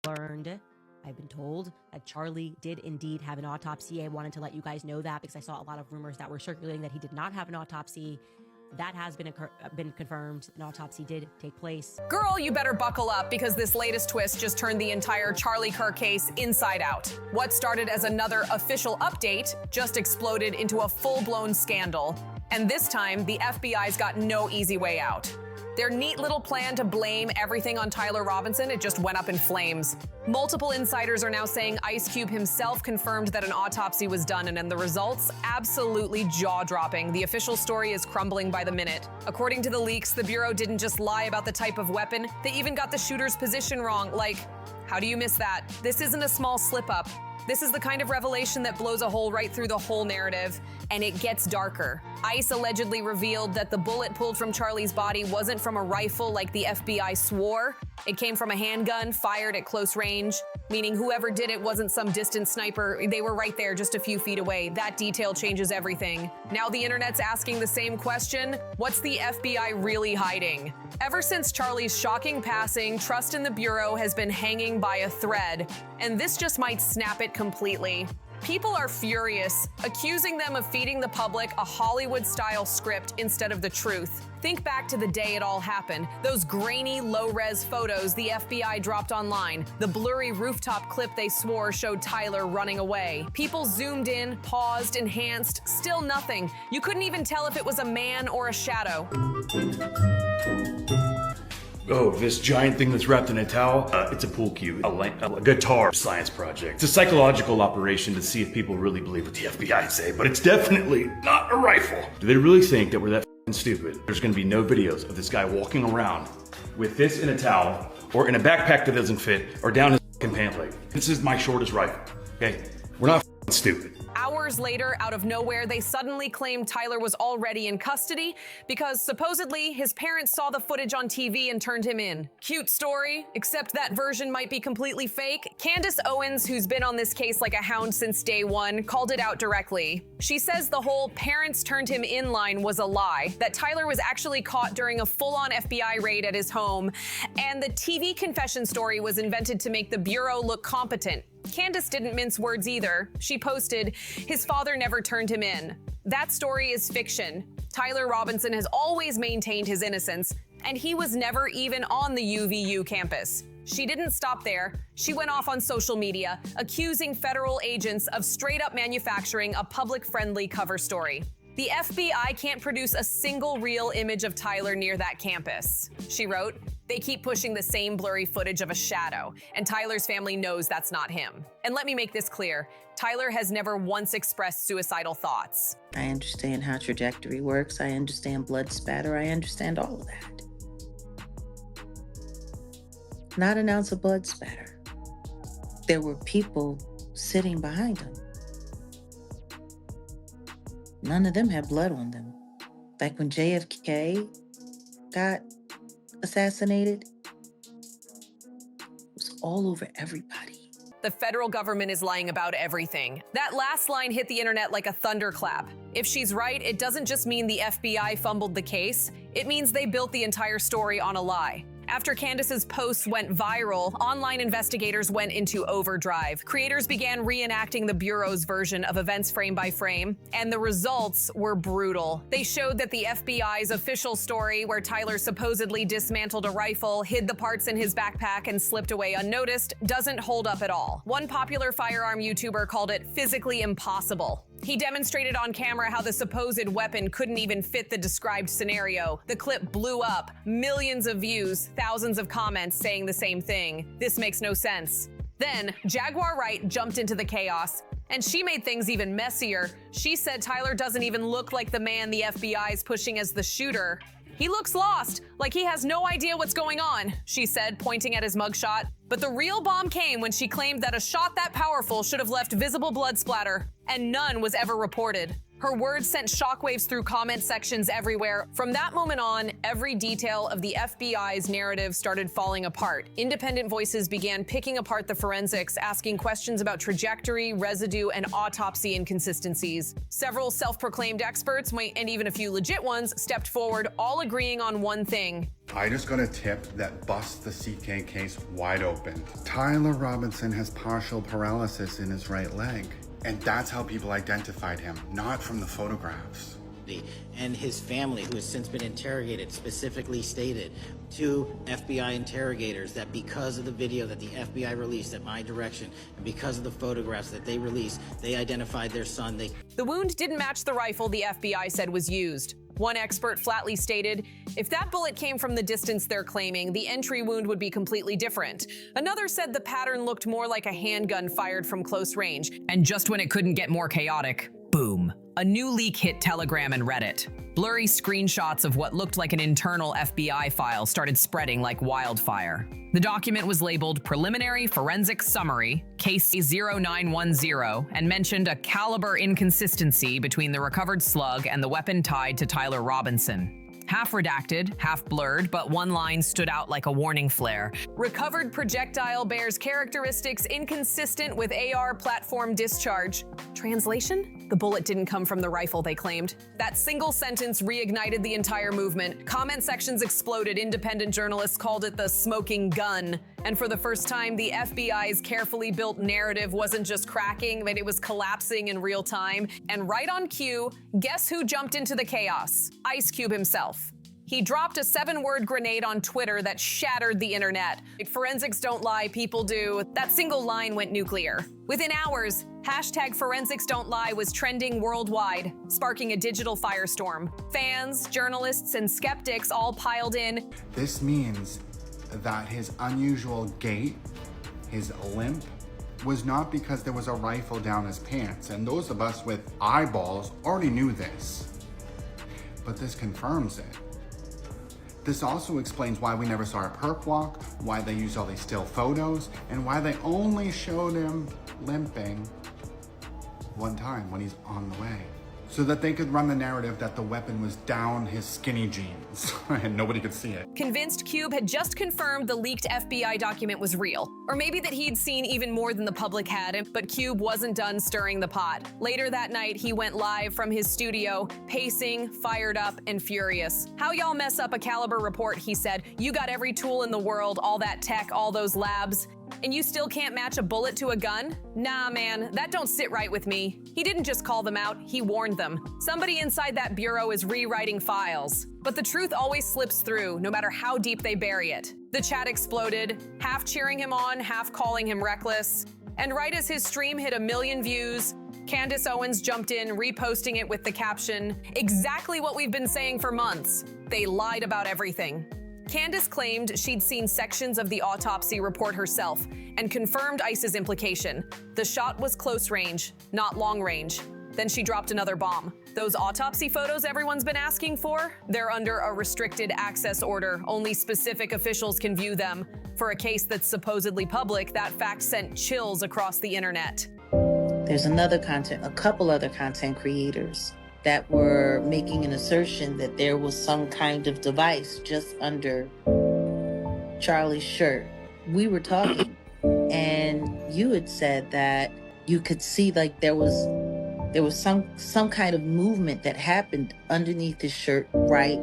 learned, I've been told, that Charlie did indeed have an autopsy. I wanted to let you guys know that because I saw a lot of rumors that were circulating that he did not have an autopsy. That has been confirmed. An autopsy did take place. Girl, you better buckle up because this latest twist just turned the entire Charlie Kirk case inside out. What started as another official update just exploded into a full-blown scandal. And this time, the FBI's got no easy way out. Their neat little plan to blame everything on Tyler Robinson, it just went up in flames. Multiple insiders are now saying Ice Cube himself confirmed that an autopsy was done, and the results, absolutely jaw-dropping. The official story is crumbling by the minute. According to the leaks, the Bureau didn't just lie about the type of weapon, they even got the shooter's position wrong. Like, how do you miss that? This isn't a small slip-up. This is the kind of revelation that blows a hole right through the whole narrative, and it gets darker. ICE allegedly revealed that the bullet pulled from Charlie's body wasn't from a rifle like the FBI swore. It came from a handgun fired at close range, meaning whoever did it wasn't some distant sniper. They were right there just a few feet away. That detail changes everything. Now the internet's asking the same question: what's the FBI really hiding? Ever since Charlie's shocking passing, trust in the Bureau has been hanging by a thread, and this just might snap it completely. People are furious, accusing them of feeding the public a Hollywood-style script instead of the truth. Think back to the day it all happened. Those grainy, low-res photos the FBI dropped online. The blurry rooftop clip they swore showed Tyler running away. People zoomed in, paused, enhanced, still nothing. You couldn't even tell if it was a man or a shadow. Oh, this giant thing that's wrapped in a towel? It's a pool cue, a guitar science project. It's a psychological operation to see if people really believe what the FBI say, but it's definitely not a rifle. Do they really think that we're that f***ing stupid? There's gonna be no videos of this guy walking around with this in a towel, or in a backpack that doesn't fit, or down his f***ing pant leg. This is my shortest rifle, okay? We're not f***ing stupid. Hours later, out of nowhere, they suddenly claimed Tyler was already in custody because supposedly his parents saw the footage on TV and turned him in. Cute story, except that version might be completely fake. Candace Owens, who's been on this case like a hound since day one, called it out directly. She says the whole parents turned him in line was a lie, that Tyler was actually caught during a full-on FBI raid at his home, and the TV confession story was invented to make the Bureau look competent. Candace didn't mince words either. She posted, "His father never turned him in." That story is fiction. Tyler Robinson has always maintained his innocence, and he was never even on the UVU campus. She didn't stop there. She went off on social media, accusing federal agents of straight up manufacturing a public-friendly cover story. The FBI can't produce a single real image of Tyler near that campus. She wrote, "They keep pushing the same blurry footage of a shadow, and Tyler's family knows that's not him." And let me make this clear, Tyler has never once expressed suicidal thoughts. I understand how trajectory works. I understand blood spatter. I understand all of that. Not an ounce of blood spatter. There were people sitting behind him. None of them had blood on them. Like when JFK got assassinated, it was all over everybody. The federal government is lying about everything. That last line hit the internet like a thunderclap. If she's right, it doesn't just mean the FBI fumbled the case, it means they built the entire story on a lie. After Candace's posts went viral, online investigators went into overdrive. Creators began reenacting the Bureau's version of events frame by frame, and the results were brutal. They showed that the FBI's official story, where Tyler supposedly dismantled a rifle, hid the parts in his backpack, and slipped away unnoticed, doesn't hold up at all. One popular firearm YouTuber called it physically impossible. He demonstrated on camera how the supposed weapon couldn't even fit the described scenario. The clip blew up, millions of views, thousands of comments saying the same thing. This makes no sense. Then, Jaguar Wright jumped into the chaos, and she made things even messier. She said Tyler doesn't even look like the man the FBI is pushing as the shooter. "He looks lost, like he has no idea what's going on," she said, pointing at his mugshot. But the real bomb came when she claimed that a shot that powerful should have left visible blood splatter, and none was ever reported. Her words sent shockwaves through comment sections everywhere. From that moment on, every detail of the FBI's narrative started falling apart. Independent voices began picking apart the forensics, asking questions about trajectory, residue, and autopsy inconsistencies. Several self-proclaimed experts, and even a few legit ones, stepped forward, all agreeing on one thing. I just got a tip that busts the CK case wide open. Tyler Robinson has partial paralysis in his right leg. And that's how people identified him, not from the photographs. And his family, who has since been interrogated, specifically stated to FBI interrogators that because of the video that the FBI released at my direction, and because of the photographs that they released, they identified their son. The wound didn't match the rifle the FBI said was used. One expert flatly stated, if that bullet came from the distance they're claiming, the entry wound would be completely different. Another said the pattern looked more like a handgun fired from close range. And just when it couldn't get more chaotic, boom. A new leak hit Telegram and Reddit. Blurry screenshots of what looked like an internal FBI file started spreading like wildfire. The document was labeled Preliminary Forensic Summary, Case 0910, and mentioned a caliber inconsistency between the recovered slug and the weapon tied to Tyler Robinson. Half redacted, half blurred, but one line stood out like a warning flare. Recovered projectile bears characteristics inconsistent with AR platform discharge. Translation? The bullet didn't come from the rifle, they claimed. That single sentence reignited the entire movement. Comment sections exploded. Independent journalists called it the smoking gun. And for the first time, the FBI's carefully built narrative wasn't just cracking, but it was collapsing in real time. And right on cue, guess who jumped into the chaos? Ice Cube himself. He dropped a 7-word grenade on Twitter that shattered the internet. Forensics don't lie, people do. That single line went nuclear. Within hours, #ForensicsDon'tLie was trending worldwide, sparking a digital firestorm. Fans, journalists, and skeptics all piled in. This means that his unusual gait, his limp, was not because there was a rifle down his pants. And those of us with eyeballs already knew this. But this confirms it. This also explains why we never saw a perp walk, why they used all these still photos, and why they only showed him limping one time when he's on the way. So that they could run the narrative that the weapon was down his skinny jeans and nobody could see it. Convinced Cube had just confirmed the leaked FBI document was real. Or maybe that he'd seen even more than the public had, but Cube wasn't done stirring the pot. Later that night, he went live from his studio, pacing, fired up, and furious. How y'all mess up a caliber report, he said. You got every tool in the world, all that tech, all those labs. And you still can't match a bullet to a gun? Nah, man, that don't sit right with me. He didn't just call them out, he warned them. Somebody inside that bureau is rewriting files. But the truth always slips through, no matter how deep they bury it. The chat exploded, half cheering him on, half calling him reckless. And right as his stream hit 1 million views, Candace Owens jumped in, reposting it with the caption, exactly what we've been saying for months. They lied about everything. Candace claimed she'd seen sections of the autopsy report herself and confirmed ICE's implication. The shot was close range, not long range. Then she dropped another bomb. Those autopsy photos everyone's been asking for? They're under a restricted access order. Only specific officials can view them. For a case that's supposedly public, that fact sent chills across the internet. There's a couple other content creators that were making an assertion that there was some kind of device just under Charlie's shirt. We were talking, and you had said that you could see like there was some kind of movement that happened underneath his shirt right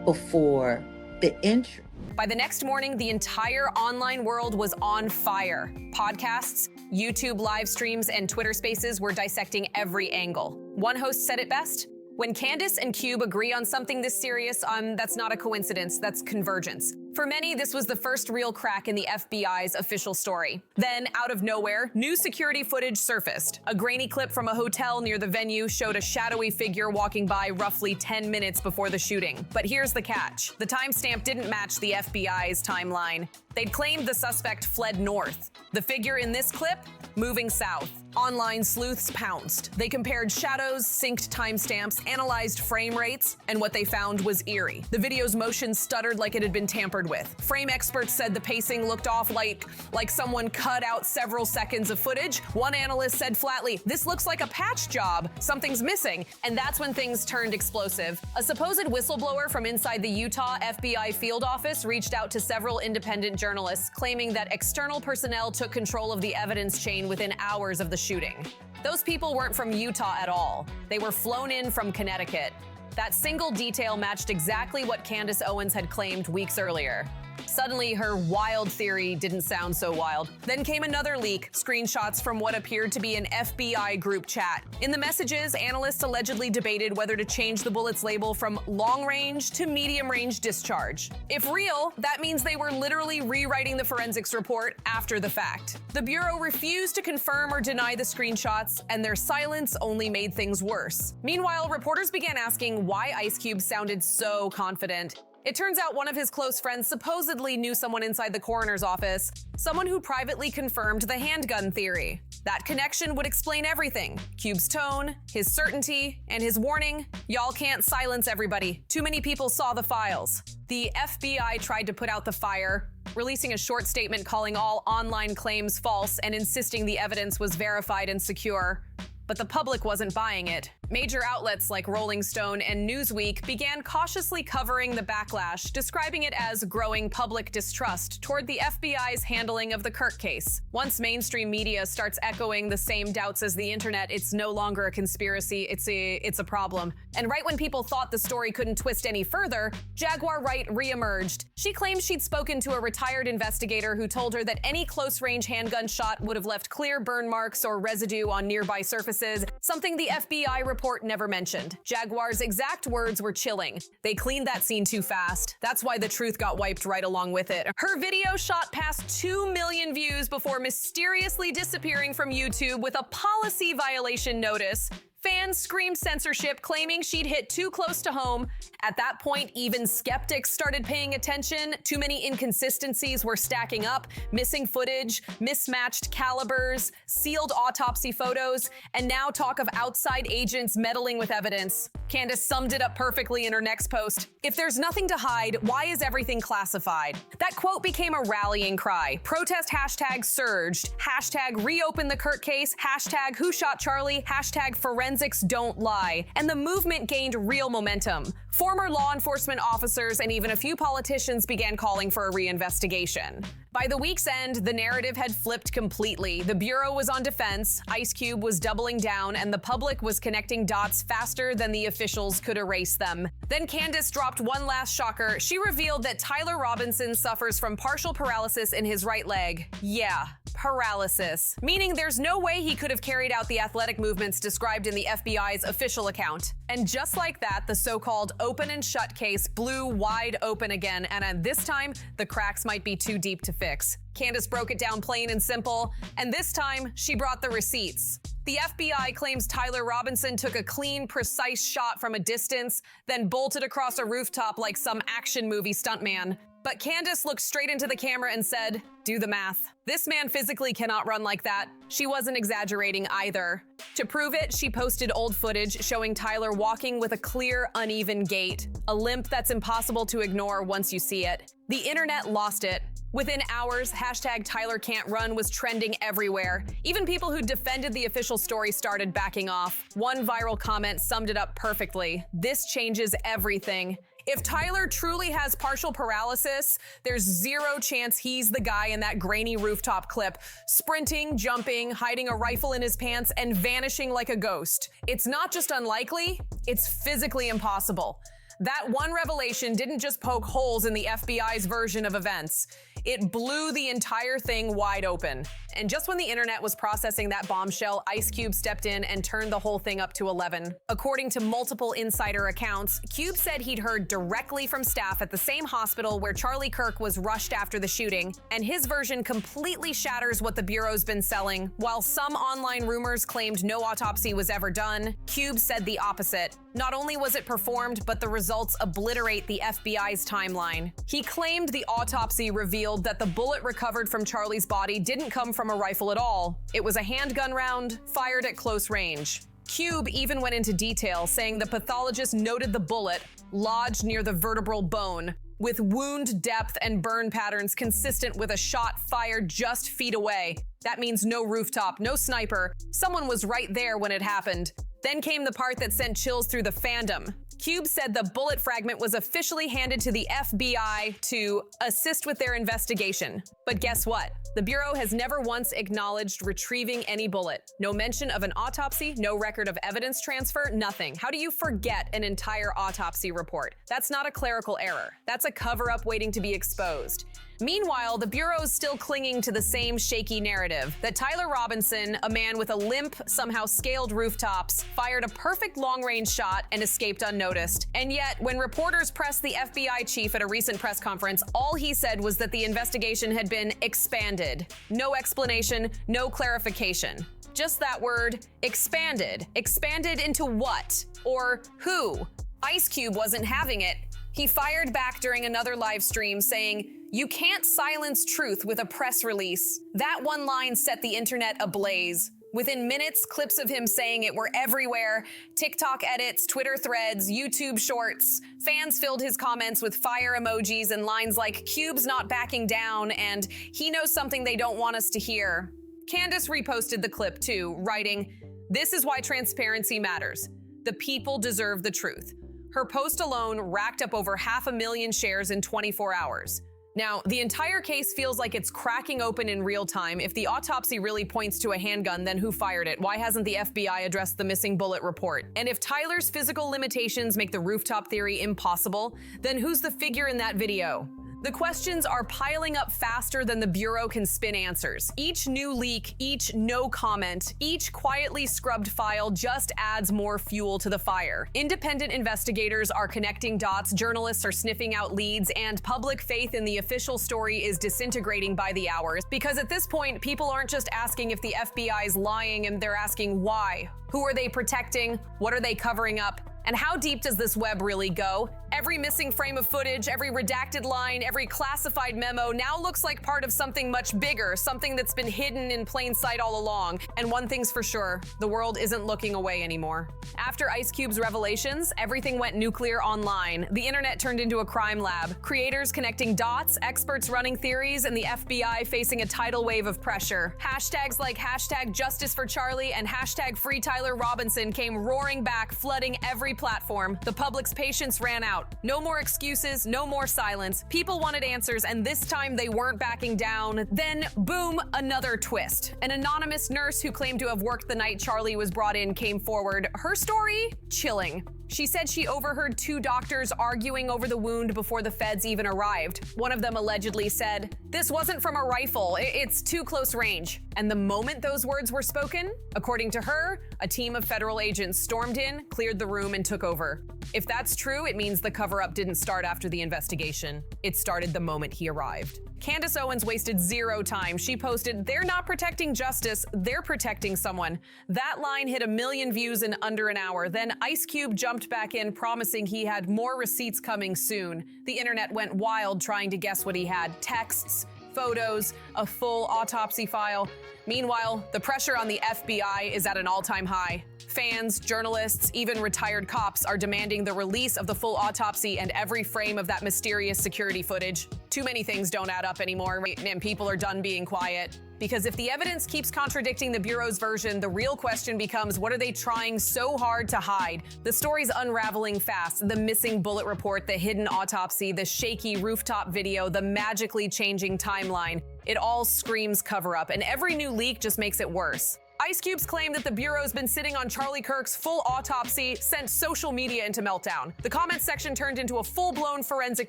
before the entry. By the next morning, the entire online world was on fire. Podcasts, YouTube live streams, and Twitter spaces were dissecting every angle. One host said it best, when Candace and Cube agree on something this serious, that's not a coincidence, that's convergence. For many, this was the first real crack in the FBI's official story. Then, out of nowhere, new security footage surfaced. A grainy clip from a hotel near the venue showed a shadowy figure walking by roughly 10 minutes before the shooting. But here's the catch. The timestamp didn't match the FBI's timeline. They'd claimed the suspect fled north. The figure in this clip, moving south. Online sleuths pounced. They compared shadows, synced timestamps, analyzed frame rates, and what they found was eerie. The video's motion stuttered like it had been tampered with. Frame experts said the pacing looked off like someone cut out several seconds of footage. One analyst said flatly, "This looks like a patch job. Something's missing." And that's when things turned explosive. A supposed whistleblower from inside the Utah FBI field office reached out to several independent journalists, claiming that external personnel took control of the evidence chain within hours of the shooting. Those people weren't from Utah at all. They were flown in from Connecticut. That single detail matched exactly what Candace Owens had claimed weeks earlier. Suddenly, her wild theory didn't sound so wild. Then came another leak, screenshots from what appeared to be an FBI group chat. In the messages, analysts allegedly debated whether to change the bullet's label from long-range to medium-range discharge. If real, that means they were literally rewriting the forensics report after the fact. The Bureau refused to confirm or deny the screenshots, and their silence only made things worse. Meanwhile, reporters began asking why Ice Cube sounded so confident. It turns out one of his close friends supposedly knew someone inside the coroner's office, someone who privately confirmed the handgun theory. That connection would explain everything. Cube's tone, his certainty, and his warning, "Y'all can't silence everybody. Too many people saw the files." The FBI tried to put out the fire, releasing a short statement calling all online claims false and insisting the evidence was verified and secure. But the public wasn't buying it. Major outlets like Rolling Stone and Newsweek began cautiously covering the backlash, describing it as growing public distrust toward the FBI's handling of the Kirk case. Once mainstream media starts echoing the same doubts as the internet, it's no longer a conspiracy, it's a problem. And right when people thought the story couldn't twist any further, Jaguar Wright reemerged. She claims she'd spoken to a retired investigator who told her that any close-range handgun shot would have left clear burn marks or residue on nearby surfaces, something the FBI report never mentioned. Jaguar's exact words were chilling. "They cleaned that scene too fast. That's why the truth got wiped right along with it." Her video shot past 2 million views before mysteriously disappearing from YouTube with a policy violation notice. Fans screamed censorship, claiming she'd hit too close to home. At that point, even skeptics started paying attention. Too many inconsistencies were stacking up: missing footage, mismatched calibers, sealed autopsy photos, and now talk of outside agents meddling with evidence. Candace summed it up perfectly in her next post. "If there's nothing to hide, why is everything classified?" That quote became a rallying cry. Protest hashtag surged. Hashtag reopen the Kirk case. Hashtag who shot Charlie. Hashtag forensics don't lie. And the movement gained real momentum. Former law enforcement officers and even a few politicians began calling for a reinvestigation. By the week's end, the narrative had flipped completely. The Bureau was on defense, Ice Cube was doubling down, and the public was connecting dots faster than the officials could erase them. Then Candace dropped one last shocker. She revealed that Tyler Robinson suffers from partial paralysis in his right leg. Yeah, paralysis. Meaning there's no way he could have carried out the athletic movements described in the FBI's official account. And just like that, the so-called open and shut case blew wide open again, and at this time, the cracks might be too deep to fix. Candace broke it down plain and simple, and this time, she brought the receipts. The FBI claims Tyler Robinson took a clean, precise shot from a distance, then bolted across a rooftop like some action movie stuntman. But Candace looked straight into the camera and said, "Do the math. This man physically cannot run like that." She wasn't exaggerating either. To prove it, she posted old footage showing Tyler walking with a clear, uneven gait, a limp that's impossible to ignore once you see it. The internet lost it. Within hours, hashtag Tyler can't run was trending everywhere. Even people who defended the official story started backing off. One viral comment summed it up perfectly. "This changes everything. If Tyler truly has partial paralysis, there's zero chance he's the guy in that grainy rooftop clip, sprinting, jumping, hiding a rifle in his pants, and vanishing like a ghost. It's not just unlikely, it's physically impossible." That one revelation didn't just poke holes in the FBI's version of events. It blew the entire thing wide open. And just when the internet was processing that bombshell, Ice Cube stepped in and turned the whole thing up to 11. According to multiple insider accounts, Cube said he'd heard directly from staff at the same hospital where Charlie Kirk was rushed after the shooting, and his version completely shatters what the Bureau's been selling. While some online rumors claimed no autopsy was ever done, Cube said the opposite. Not only was it performed, but the results obliterate the FBI's timeline. He claimed the autopsy revealed that the bullet recovered from Charlie's body didn't come from a rifle at all. It was a handgun round fired at close range. Cube even went into detail, saying the pathologist noted the bullet lodged near the vertebral bone, with wound depth and burn patterns consistent with a shot fired just feet away. That means no rooftop, no sniper. Someone was right there when it happened. Then came the part that sent chills through the fandom. Cube said the bullet fragment was officially handed to the FBI to assist with their investigation. But guess what? The Bureau has never once acknowledged retrieving any bullet. No mention of an autopsy, no record of evidence transfer, nothing. How do you forget an entire autopsy report? That's not a clerical error. That's a cover-up waiting to be exposed. Meanwhile, the Bureau's still clinging to the same shaky narrative that Tyler Robinson, a man with a limp, somehow scaled rooftops, fired a perfect long-range shot and escaped unnoticed. And yet, when reporters pressed the FBI chief at a recent press conference, all he said was that the investigation had been expanded. No explanation, no clarification. Just that word, expanded. Expanded into what? Or who? Ice Cube wasn't having it. He fired back during another live stream saying, "You can't silence truth with a press release." That one line set the internet ablaze. Within minutes, clips of him saying it were everywhere. TikTok edits, Twitter threads, YouTube shorts. Fans filled his comments with fire emojis and lines like, "Cube's not backing down," and "He knows something they don't want us to hear." Candace reposted the clip too, writing, "This is why transparency matters. The people deserve the truth." Her post alone racked up over 500,000 shares in 24 hours. Now, the entire case feels like it's cracking open in real time. If the autopsy really points to a handgun, then who fired it? Why hasn't the FBI addressed the missing bullet report? And if Tyler's physical limitations make the rooftop theory impossible, then who's the figure in that video? The questions are piling up faster than the Bureau can spin answers. Each new leak, each no comment, each quietly scrubbed file just adds more fuel to the fire. Independent investigators are connecting dots, journalists are sniffing out leads, and public faith in the official story is disintegrating by the hours. Because at this point, people aren't just asking if the FBI is lying, and they're asking why. Who are they protecting? What are they covering up? And how deep does this web really go? Every missing frame of footage, every redacted line, every classified memo now looks like part of something much bigger, something that's been hidden in plain sight all along. And one thing's for sure, the world isn't looking away anymore. After Ice Cube's revelations, everything went nuclear online. The internet turned into a crime lab. Creators connecting dots, experts running theories, and the FBI facing a tidal wave of pressure. Hashtags like #JusticeForCharlie and #FreeTylerRobinson came roaring back, flooding every platform. The public's patience ran out. No more excuses, no more silence. People wanted answers, and this time they weren't backing down. Then, boom, another twist. An anonymous nurse who claimed to have worked the night Charlie was brought in came forward. Her story? Chilling. She said she overheard two doctors arguing over the wound before the feds even arrived. One of them allegedly said, "This wasn't from a rifle, it's too close range." And the moment those words were spoken, according to her, a team of federal agents stormed in, cleared the room, and took over. If that's true, it means the cover-up didn't start after the investigation. It started the moment he arrived. Candace Owens wasted zero time. She posted, "They're not protecting justice, they're protecting someone." That line hit 1 million views in under an hour. Then Ice Cube jumped back in, promising he had more receipts coming soon. The internet went wild trying to guess what he had. Texts, photos, a full autopsy file. Meanwhile, the pressure on the FBI is at an all-time high. Fans, journalists, even retired cops are demanding the release of the full autopsy and every frame of that mysterious security footage. Too many things don't add up anymore, and people are done being quiet. Because if the evidence keeps contradicting the Bureau's version, the real question becomes, what are they trying so hard to hide? The story's unraveling fast. The missing bullet report, the hidden autopsy, the shaky rooftop video, the magically changing timeline. It all screams cover-up, and every new leak just makes it worse. Ice Cube's claim that the Bureau's been sitting on Charlie Kirk's full autopsy sent social media into meltdown. The comments section turned into a full-blown forensic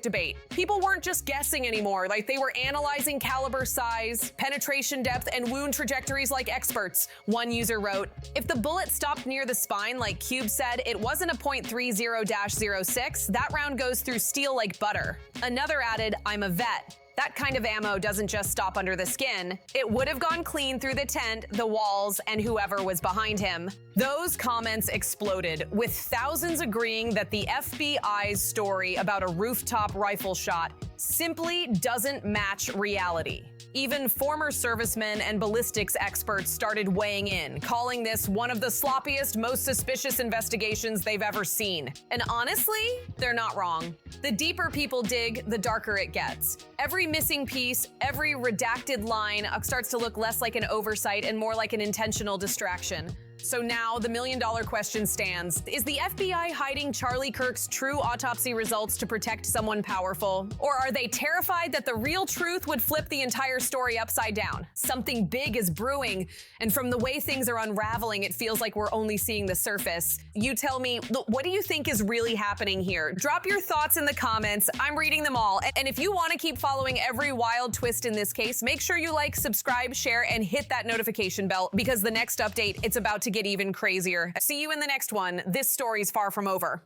debate. People weren't just guessing anymore, like they were analyzing caliber size, penetration depth, and wound trajectories like experts. One user wrote, "If the bullet stopped near the spine, like Cube said, it wasn't a .30-06, that round goes through steel like butter." Another added, "I'm a vet. That kind of ammo doesn't just stop under the skin. It would have gone clean through the tent, the walls, and whoever was behind him." Those comments exploded, with thousands agreeing that the FBI's story about a rooftop rifle shot simply doesn't match reality. Even former servicemen and ballistics experts started weighing in, calling this one of the sloppiest, most suspicious investigations they've ever seen. And honestly, they're not wrong. The deeper people dig, the darker it gets. Every missing piece, every redacted line starts to look less like an oversight and more like an intentional distraction. So now the million-dollar question stands. Is the FBI hiding Charlie Kirk's true autopsy results to protect someone powerful? Or are they terrified that the real truth would flip the entire story upside down? Something big is brewing, and from the way things are unraveling, it feels like we're only seeing the surface. You tell me, what do you think is really happening here? Drop your thoughts in the comments. I'm reading them all. And if you want to keep following every wild twist in this case, make sure you like, subscribe, share, and hit that notification bell, because the next update, it's about to get even crazier. See you in the next one. This story's far from over.